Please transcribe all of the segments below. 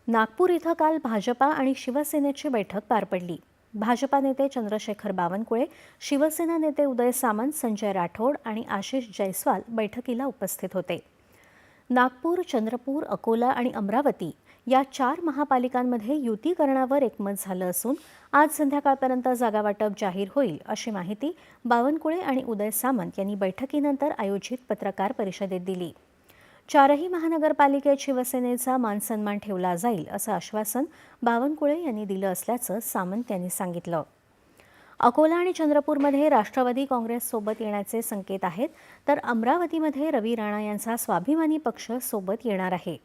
नागपूर इथं काल भाजपा आणि शिवसेनेची बैठक पार पडली। भाजपा नेते चंद्रशेखर बावनकुळे, शिवसेना नेते उदय सामंत, संजय राठोड आणि आशिष जयस्वाल बैठकीला उपस्थित होते। नागपूर, चंद्रपूर, अकोला आणि अमरावती या 4 महापालिकांमध्ये युतीकरणावर एकमत झालं असून आज संध्याकाळपर्यंत जागावाटप जाहीर होईल अशी माहिती बावनकुळे आणि उदय सामंत यांनी बैठकीनंतर आयोजित पत्रकार परिषदेत दिली। 4ही महानगरपालिकेत शिवसेनेचा मानसन्मान ठेवला जाईल असं आश्वासन बावनकुळे यांनी दिलं असल्याचं सामंत यांनी सांगितलं। अकोला आणि चंद्रपूरमध्ये राष्ट्रवादी काँग्रेस सोबत येण्याचे संकेत आहेत, तर अमरावतीमध्ये रवी राणा यांचा स्वाभिमानी पक्ष सोबत येणार आहे।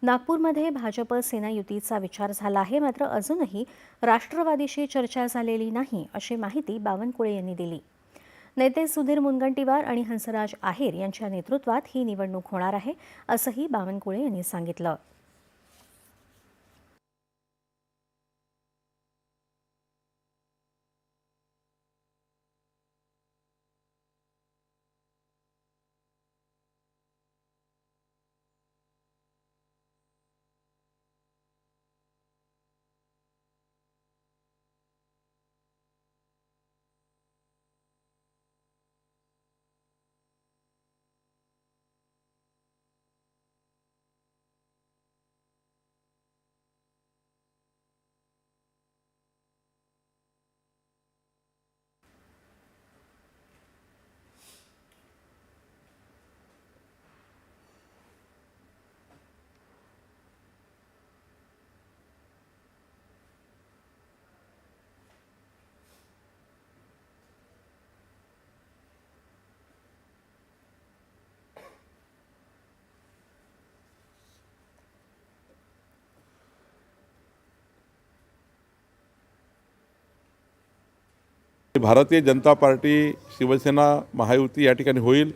नागपूरमध्ये भाजप सेना युतीचा विचार झाला आहे, मात्र अजूनही राष्ट्रवादीशी चर्चा झालेली नाही अशी माहिती बावनकुळे यांनी दिली। नेते सुधीर मुनगंटीवार आणि हंसराज आहेर यांच्या नेतृत्वात ही निवडणूक होणार आहे असंही बावनकुळे यांनी सांगितलं। भारतीय जनता पार्टी शिवसेना महायुती या ठिकाणी होईल।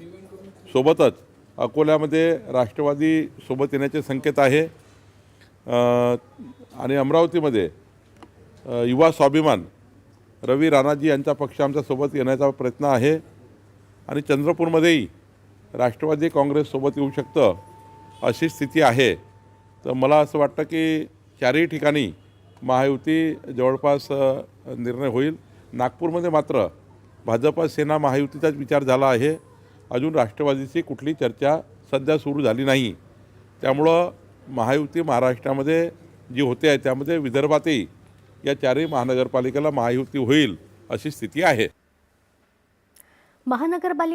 सोबतच अकोल्यामध्ये राष्ट्रवादी सोबत येण्याचे संकेत आहे आणि अमरावतीमध्ये युवा स्वाभिमान रवी राणाजी यांचा पक्ष आमच्या सोबत येण्याचा प्रयत्न आहे आणि चंद्रपूरमध्येही राष्ट्रवादी काँग्रेस सोबत येऊ शकतं अशी स्थिती आहे। तर मला असं वाटतं की 4ही ठिकाणी महायुती जवळपास निर्णय होईल। नागपूरमध्ये मात्र भाजप सेना महायुतीचाच विचार झाला आहे, अजून राष्ट्रवादीची कुठली चर्चा सध्या सुरू झाली नाही। त्यामुळं महायुती महाराष्ट्रामध्ये जी होते आहे त्यामध्ये विदर्भातही या 4ही महानगरपालिकेला महायुती होईल अशी स्थिती आहे। महानगरपालिका